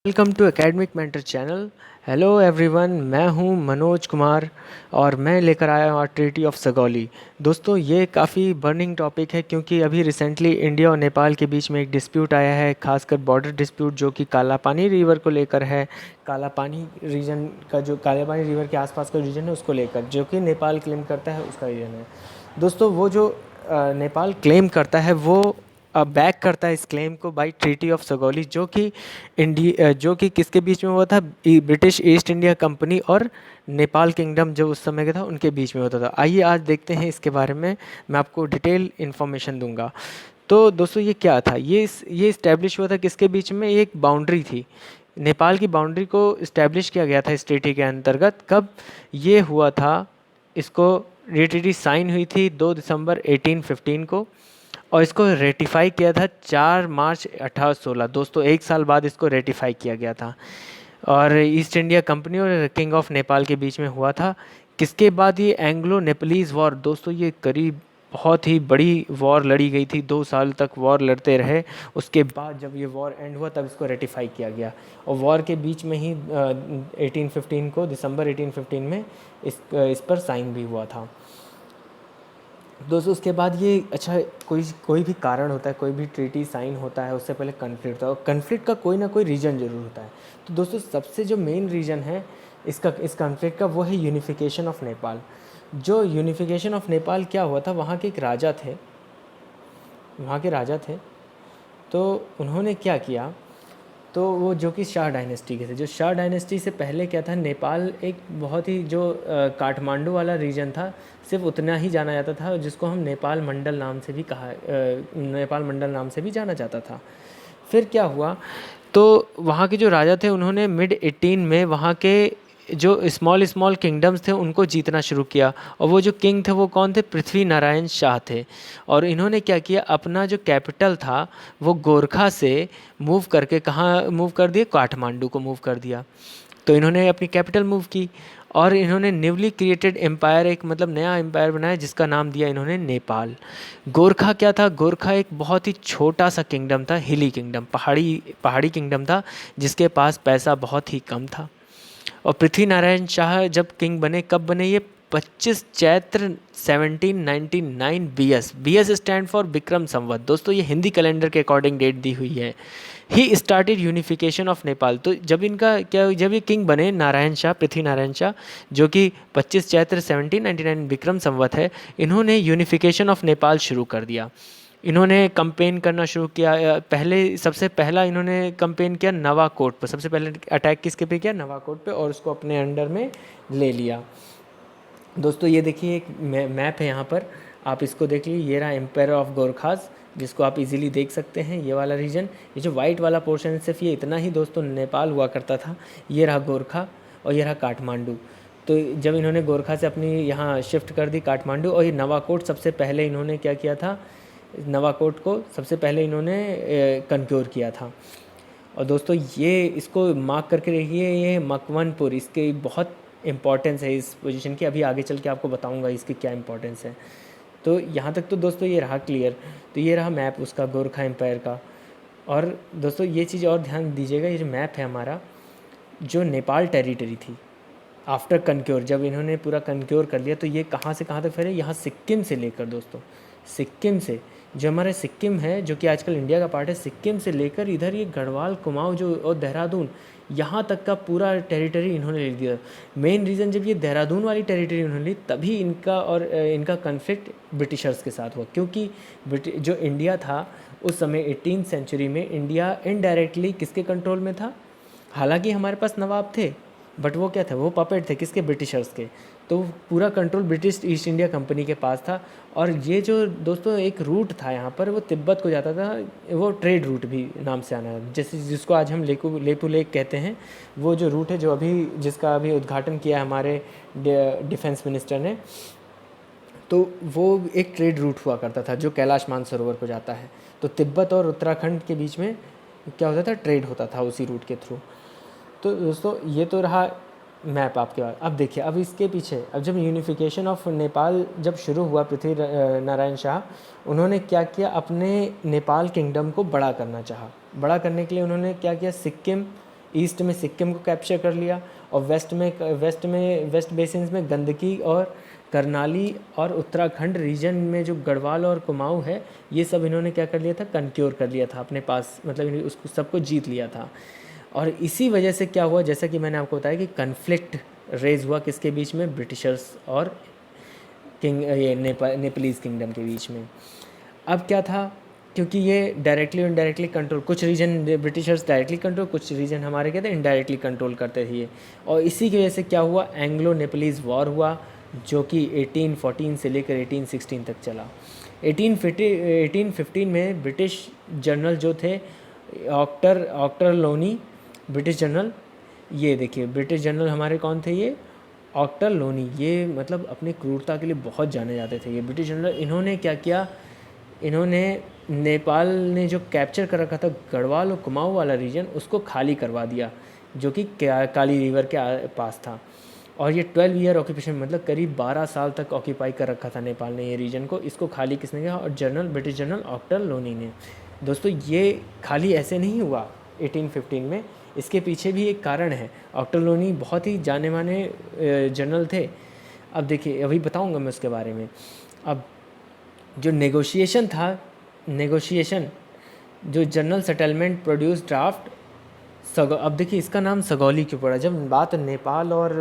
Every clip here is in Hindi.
Welcome to academic mentor channel. Hello everyone, मैं हूं मनोज कुमार और मैं लेकर आया हूं ट्रीटी ऑफ सगौली। दोस्तों, ये काफ़ी बर्निंग टॉपिक है क्योंकि अभी रिसेंटली इंडिया और नेपाल के बीच में एक डिस्प्यूट आया है, खासकर बॉर्डर डिस्प्यूट जो कि काला पानी रिवर को लेकर है। काला पानी रीजन का जो काला पानी रिवर के आसपास का रीजन है उसको लेकर, जो कि नेपाल क्लेम करता है उसका रीजन है। दोस्तों, वो जो नेपाल क्लेम करता है वो बैक करता है इस क्लेम को बाय ट्रीटी ऑफ सगौली, जो कि किसके बीच में हुआ था? ब्रिटिश ईस्ट इंडिया कंपनी और नेपाल किंगडम जो उस समय का था उनके बीच में होता था। आइए आज देखते हैं इसके बारे में, मैं आपको डिटेल इन्फॉर्मेशन दूंगा। तो दोस्तों, ये क्या था? ये इस्टेब्लिश हुआ था किसके बीच में? ये एक बाउंड्री थी, नेपाल की बाउंड्री को इस्टेब्लिश किया गया था इस ट्रीटी के अंतर्गत। कब ये हुआ था? इसको ये ट्रीटी साइन हुई थी 2 दिसंबर 1815 को, और इसको रेटिफाई किया था 4 मार्च 1816। दोस्तों, एक साल बाद इसको रेटिफाई किया गया था और ईस्ट इंडिया कंपनी और किंग ऑफ नेपाल के बीच में हुआ था। किसके बाद? ये एंग्लो नेपलीज़ वॉर। दोस्तों, ये करीब बहुत ही बड़ी वॉर लड़ी गई थी, 2 साल तक वॉर लड़ते रहे। उसके बाद जब ये वॉर एंड हुआ तब इसको रेटिफाई किया गया, और वॉर के बीच में ही 1815 को, दिसंबर 1815 में इस पर साइन भी हुआ था। दोस्तों, उसके बाद ये अच्छा, कोई भी कारण होता है, कोई भी ट्रीटी साइन होता है उससे पहले कन्फ्लिक्ट होता है, और कन्फ्लिक्ट का कोई ना कोई रीज़न ज़रूर होता है। तो दोस्तों, सबसे जो मेन रीज़न है इस कन्फ्लिक्ट का, वो है यूनिफिकेशन ऑफ नेपाल। जो यूनिफिकेशन ऑफ नेपाल क्या हुआ था? वहाँ के एक राजा थे, वहाँ के राजा थे, तो उन्होंने क्या किया? तो वो जो कि शाह डायनेस्टी के थे। जो शाह डायनेस्टी से पहले क्या था, नेपाल एक बहुत ही जो काठमांडू वाला रीजन था, सिर्फ उतना ही जाना जाता था, जिसको हम नेपाल मंडल नाम से भी नेपाल मंडल नाम से भी जाना जाता था। फिर क्या हुआ? तो वहाँ के जो राजा थे उन्होंने मिड 18 में वहाँ के जो स्मॉल स्मॉल किंगडम्स थे उनको जीतना शुरू किया, और वो जो किंग थे वो कौन थे? पृथ्वी नारायण शाह थे। और इन्होंने क्या किया? अपना जो कैपिटल था वो गोरखा से मूव करके कहाँ मूव कर दिया? काठमांडू को मूव कर दिया। तो इन्होंने अपनी कैपिटल मूव की, और इन्होंने न्यूली क्रिएटेड एम्पायर, एक मतलब नया एम्पायर बनाया जिसका नाम दिया इन्होंने नेपाल। गोरखा क्या था? गोरखा एक बहुत ही छोटा सा किंगडम था, हिली किंगडम, पहाड़ी पहाड़ी किंगडम था, जिसके पास पैसा बहुत ही कम था। और पृथ्वी नारायण शाह जब किंग बने, कब बने ये? 25 Chaitra 1799 BS। BS stand for Vikram Samvat. दोस्तों, ये हिंदी कैलेंडर के अकॉर्डिंग डेट दी हुई है। He started unification of Nepal. तो जब इनका क्या, जब ये किंग बने नारायण शाह, पृथ्वी नारायण शाह, जो कि 25 चैत्र 1799 विक्रम संवत है, इन्होंने यूनिफिकेशन ऑफ नेपाल शुरू कर दिया। इन्होंने कंपेन करना शुरू किया। पहले सबसे पहला इन्होंने कंपेन किया नवाकोट पर। सबसे पहले अटैक किसके पे किया? नवाकोट पे, और उसको अपने अंडर में ले लिया। दोस्तों, ये देखिए एक मैप है यहाँ पर, आप इसको देख लीजिए। ये रहा एम्पायर ऑफ गोरखास, जिसको आप इजीली देख सकते हैं, ये वाला रीजन। ये जो वाइट वाला पोर्शन है, सिर्फ ये इतना ही दोस्तों नेपाल हुआ करता था। ये रहा गोरखा, और ये रहा काठमांडू। तो जब इन्होंने गोरखा से अपनी यहाँ शिफ्ट कर दी काठमांडू, और ये नवाकोट सबसे पहले इन्होंने क्या किया था? नवाकोट को सबसे पहले इन्होंने कंक्योर किया था। और दोस्तों, ये इसको मार्क करके रखिए, ये मकवनपुर, इसकी बहुत इंपॉर्टेंस है इस पोजीशन की। अभी आगे चल के आपको बताऊंगा इसकी क्या इंपॉर्टेंस है। तो यहाँ तक तो दोस्तों ये रहा क्लियर। तो ये रहा मैप उसका, गोरखा एम्पायर का। और दोस्तों, ये चीज़ और ध्यान दीजिएगा, ये जो मैप है हमारा, जो नेपाल टेरिटरी थी आफ्टर कनक्योर, जब इन्होंने पूरा कनक्योर कर लिया, तो ये कहाँ से कहाँ तक फैले? यहाँ सिक्किम से लेकर दोस्तों, सिक्किम से, जो हमारा सिक्किम है, जो कि आजकल इंडिया का पार्ट है, सिक्किम से लेकर इधर ये गढ़वाल, कुमाऊँ जो और देहरादून, यहाँ तक का पूरा टेरिटरी इन्होंने ले लिया। मेन रीज़न, जब ये देहरादून वाली टेरिटरी उन्होंने ली, तभी इनका कन्फ्लिक्ट ब्रिटिशर्स के साथ हुआ, क्योंकि जो इंडिया था उस समय 18th सेंचुरी में, इंडिया इनडायरेक्टली किसके कंट्रोल में था? हालांकि हमारे पास नवाब थे, बट वो क्या थे? वो पपेट थे किसके? ब्रिटिशर्स के। तो पूरा control British east India company के पास था। और ये जो दोस्तों एक रूट था यहाँ पर, वो तिब्बत को जाता था, वो ट्रेड रूट भी नाम से आना है, जैसे जिसको आज हम लेपू लेक कहते हैं। वो जो रूट है, जो जिसका अभी उद्घाटन किया हमारे डिफेंस मिनिस्टर ने, तो वो एक ट्रेड रूट हुआ करता था जो कैलाश मानसरोवर को जाता है। तो तिब्बत और उत्तराखंड के बीच में क्या होता था? ट्रेड होता था उसी रूट के थ्रू। तो दोस्तों, ये तो रहा मैप आपके पास। अब देखिए, अब इसके पीछे, अब जब यूनिफिकेशन ऑफ नेपाल जब शुरू हुआ, पृथ्वी नारायण शाह, उन्होंने क्या किया? अपने नेपाल किंगडम को बड़ा करना चाहा। बड़ा करने के लिए उन्होंने क्या किया? सिक्किम ईस्ट में सिक्किम को कैप्चर कर लिया, और वेस्ट बेसिन्स में गंडकी और करनाली और उत्तराखंड रीजन में जो गढ़वाल और कुमाऊँ है, ये सब इन्होंने क्या कर लिया था, कनक्योर कर लिया था अपने पास, मतलब उसको सबको जीत लिया था। और इसी वजह से क्या हुआ, जैसा कि मैंने आपको बताया कि कन्फ्लिक्ट रेज हुआ किसके बीच में, ब्रिटिशर्स और ये नेपालीज़ किंगडम के बीच में। अब क्या था, क्योंकि ये डायरेक्टली और इनडायरेक्टली कंट्रोल, कुछ रीजन ब्रिटिशर्स डायरेक्टली कंट्रोल, कुछ रीजन हमारे क्या थे, इनडायरेक्टली कंट्रोल करते थे ये। और इसी की वजह से क्या हुआ, एंग्लो नेपालीज़ वॉर हुआ, जो कि 1814 से लेकर 1816 तक चला। 1815 में ब्रिटिश जनरल जो थे ऑक्टर लोनी, ब्रिटिश जनरल, ये देखिए ब्रिटिश जनरल हमारे कौन थे, ये ऑक्टर लोनी, ये मतलब अपनी क्रूरता के लिए बहुत जाने जाते थे ये ब्रिटिश जनरल। इन्होंने क्या किया, इन्होंने नेपाल ने जो कैप्चर कर रखा था गढ़वाल और कुमाऊँ वाला रीजन, उसको खाली करवा दिया, जो कि काली रिवर के पास था। और ये 12 ईयर ऑक्यूपेशन, मतलब करीब 12 साल तक ऑक्यूपाई कर रखा था नेपाल ने ये रीजन को। इसको खाली किसने किया, और ब्रिटिश जनरल ऑक्टर लोनी ने। दोस्तों ये खाली ऐसे नहीं हुआ 1815 में, इसके पीछे भी एक कारण है। ऑक्टर लोनी बहुत ही जाने माने जनरल थे। अब देखिए, अभी बताऊंगा मैं उसके बारे में। अब जो नेगोशिएशन था, जो जनरल सेटलमेंट प्रोड्यूस ड्राफ्ट अब देखिए इसका नाम सगौली क्यों पड़ा, जब बात नेपाल और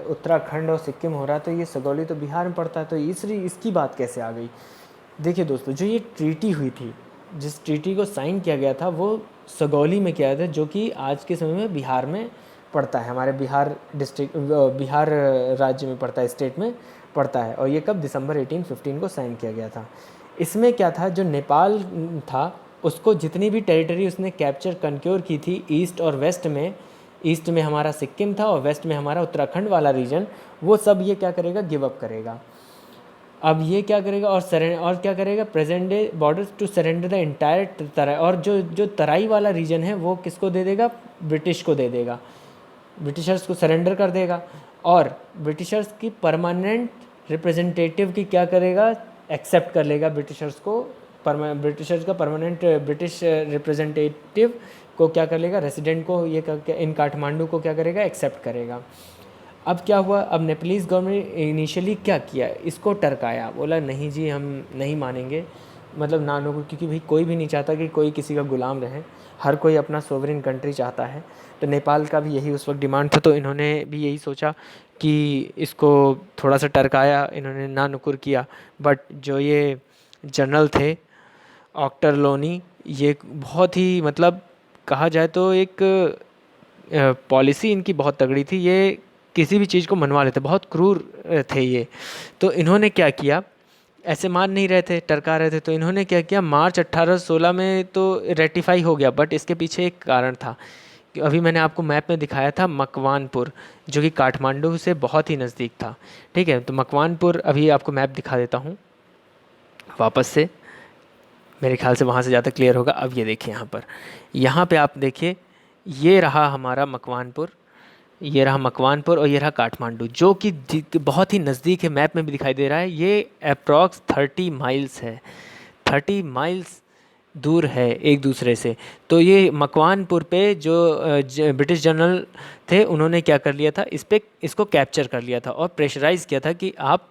उत्तराखंड और सिक्किम हो रहा है तो ये सगौली तो बिहार में पड़ता है, तो इसकी बात कैसे आ गई। देखिए दोस्तों, जो ये ट्रीटी हुई थी, जिस ट्रीटी को साइन किया गया था वो सगौली में किया गया था, जो कि आज के समय में बिहार में पड़ता है, हमारे बिहार राज्य में पड़ता है, स्टेट में पड़ता है। और ये कब, दिसंबर 1815 को साइन किया गया था। इसमें क्या था, जो नेपाल था उसको जितनी भी टेरिटरी उसने कैप्चर कनक्योर की थी ईस्ट और वेस्ट में, ईस्ट में हमारा सिक्किम था और वेस्ट में हमारा उत्तराखंड वाला रीजन, वो सब ये क्या करेगा, गिव अप करेगा। अब ये क्या करेगा, और क्या करेगा, present day borders to surrender the entire Terai, और जो तराई वाला रीजन है वो किसको दे देगा, ब्रिटिश को दे देगा, ब्रिटिशर्स को सरेंडर कर देगा। और ब्रिटिशर्स की परमानेंट रिप्रेजेंटेटिव की क्या करेगा, एक्सेप्ट कर लेगा ब्रिटिशर्स को, ब्रिटिशर्स का परमानेंट ब्रिटिश रिप्रेजेंटेटिव को क्या कर लेगा, रेसिडेंट को, ये इन काठमांडू को क्या करेगा, एक्सेप्ट करेगा। अब क्या हुआ, अब नेपालीज़ गवर्नमेंट इनिशियली क्या किया, इसको टरकाया, बोला नहीं जी हम नहीं मानेंगे, मतलब नानों को, क्योंकि भाई कोई भी नहीं चाहता कि कोई किसी का गुलाम रहे, हर कोई अपना सोवरेन कंट्री चाहता है। तो नेपाल का भी यही उस वक्त डिमांड था, तो इन्होंने भी यही सोचा कि इसको थोड़ा सा टरकाया, इन्होंने ना नुकुर किया। बट जो ये जनरल थे ऑक्टर लोनी, ये बहुत ही, मतलब कहा जाए तो एक पॉलिसी इनकी बहुत तगड़ी थी, ये किसी भी चीज़ को मनवा लेते, बहुत क्रूर थे ये। तो इन्होंने क्या किया, ऐसे मान नहीं रहे थे, टरका रहे थे, तो इन्होंने क्या किया, मार्च 1816 में तो रेटिफाई हो गया, बट इसके पीछे एक कारण था। अभी मैंने आपको मैप में दिखाया था मकवानपुर, जो कि काठमांडू से बहुत ही नज़दीक था, ठीक है। तो मकवानपुर, अभी आपको मैप दिखा देता हूँ वापस से, मेरे ख्याल से वहाँ से ज़्यादा क्लियर होगा। अब ये देखिए यहाँ पे आप देखिए, ये रहा हमारा मकवानपुर, ये रहा मकवानपुर, और ये रहा काठमांडू, जो कि बहुत ही नज़दीक है, मैप में भी दिखाई दे रहा है। ये अप्रॉक्स 30 माइल्स है, 30 माइल्स दूर है एक दूसरे से। तो ये मकवानपुर पे जो ब्रिटिश जनरल थे, उन्होंने क्या कर लिया था, इसको कैप्चर कर लिया था और प्रेशराइज़ किया था कि आप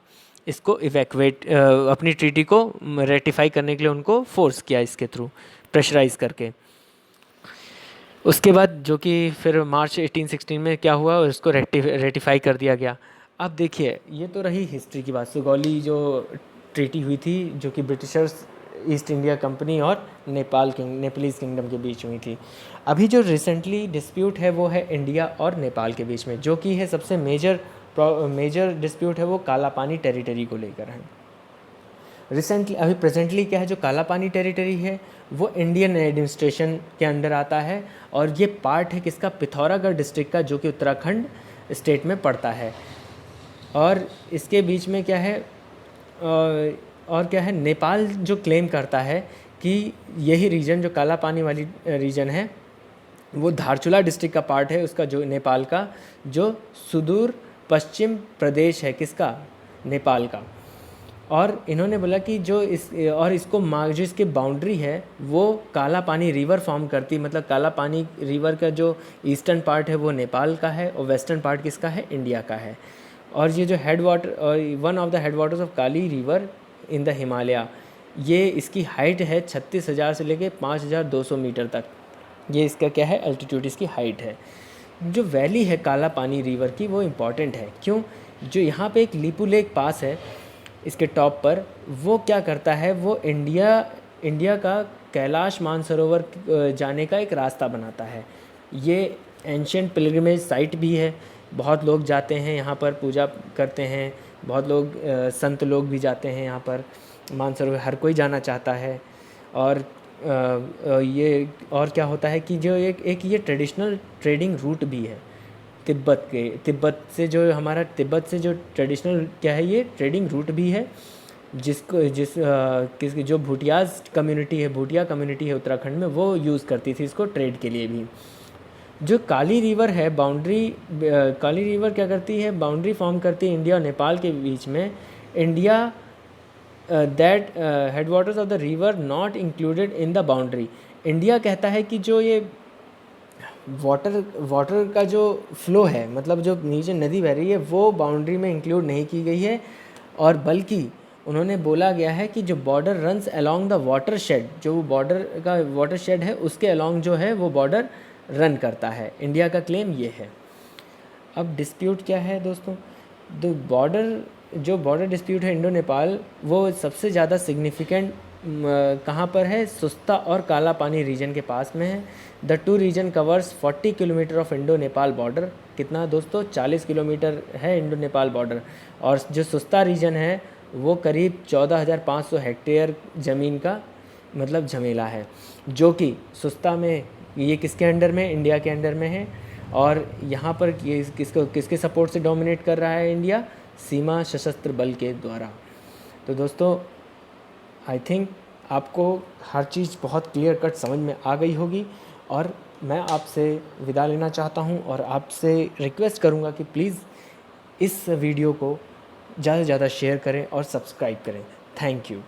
इसको इवैक्यूएट, अपनी ट्रीटी को रेटिफाई करने के लिए उनको फोर्स किया, इसके थ्रू प्रेशराइज़ करके। उसके बाद जो कि फिर मार्च 1816 में क्या हुआ, उसको रेटिफाई कर दिया गया। अब देखिए, ये तो रही हिस्ट्री की बात, सुगौली जो ट्रीटी हुई थी, जो कि ब्रिटिशर्स, ईस्ट इंडिया कंपनी और नेपालीज़ किंगडम के बीच हुई थी। अभी जो रिसेंटली डिस्प्यूट है वो है इंडिया और नेपाल के बीच में, जो कि है सबसे मेजर डिस्प्यूट है, वो काला पानी टेरिटरी को लेकर है। रिसेंटली, अभी प्रेजेंटली क्या है, जो काला पानी टेरिटरी है वो इंडियन एडमिनिस्ट्रेशन के अंडर आता है, और ये पार्ट है किसका, पिथौरागढ़ डिस्ट्रिक्ट का, जो कि उत्तराखंड स्टेट में पड़ता है। और इसके बीच में क्या है, और क्या है, नेपाल जो क्लेम करता है कि यही रीजन, जो काला पानी वाली रीजन है, वो धारचूला डिस्ट्रिक्ट का पार्ट है, उसका, जो नेपाल का जो सुदूर पश्चिम प्रदेश है, किसका, नेपाल का। और इन्होंने बोला कि जो जो इसकी बाउंड्री है वो काला पानी रिवर फॉर्म करती, मतलब काला पानी रिवर का जो ईस्टर्न पार्ट है वो नेपाल का है और वेस्टर्न पार्ट किसका है, इंडिया का है। और ये जो हेड वाटर और one of the head waters of Kali river in the Himalaya, ये इसकी हाइट है 36,000 से लेके 5,200 मीटर तक। ये इसका क्या है, एल्टीट्यूड इसकी हाइट है। जो वैली है काला पानी रिवर की वो इम्पॉर्टेंट है, क्यों? जो यहाँ पे एक लिपू लेक पास है इसके टॉप पर, वो क्या करता है, वो इंडिया का कैलाश मानसरोवर जाने का एक रास्ता बनाता है। ये एंशियंट पिलग्रिमेज साइट भी है, बहुत लोग जाते हैं यहाँ पर, पूजा करते हैं, बहुत लोग संत लोग भी जाते हैं यहाँ पर। मानसरोवर हर कोई जाना चाहता है। और ये और क्या होता है कि जो एक ये ट्रेडिशनल ट्रेडिंग रूट भी है तिब्बत से जो ट्रेडिशनल क्या है, ये ट्रेडिंग रूट भी है, जो भूटिया कम्युनिटी है उत्तराखंड में, वो यूज़ करती थी इसको ट्रेड के लिए भी। जो काली रिवर है, काली रिवर क्या करती है, बाउंड्री फॉर्म करती है इंडिया और नेपाल के बीच में। India that head waters of the river not included in the boundary. India कहता है कि जो ये वाटर का जो फ्लो है, मतलब जो नीचे नदी बह रही है, वो बाउंड्री में इंक्लूड नहीं की गई है। और बल्कि उन्होंने बोला गया है कि जो border runs along the water shade, जो बॉर्डर का वाटर शेड है उसके अलोंग जो है वो बॉर्डर रन करता है। इंडिया का क्लेम ये है। अब डिस्प्यूट क्या है दोस्तों, जो बॉर्डर डिस्प्यूट है इंडो नेपाल, वो सबसे ज़्यादा सिग्निफिकेंट कहाँ पर है, सुस्ता और काला पानी रीजन के पास में है। The two region covers 40 kilometre of Indo Nepal border. कितना दोस्तों, 40 किलोमीटर है इंडो नेपाल बॉर्डर। और जो सुस्ता रीजन है वो करीब 14,500 हेक्टेयर ज़मीन का मतलब झमेला है, जो कि सुस्ता में ये किसके अंडर में, इंडिया के अंडर में है। और यहाँ पर ये किसके सपोर्ट से डोमिनेट कर रहा है इंडिया, सीमा सशस्त्र बल के द्वारा। तो दोस्तों आई थिंक आपको हर चीज़ बहुत क्लियर कट समझ में आ गई होगी। और मैं आपसे विदा लेना चाहता हूँ और आपसे रिक्वेस्ट करूँगा कि प्लीज़ इस वीडियो को ज़्यादा से ज़्यादा शेयर करें और सब्सक्राइब करें। Thank you.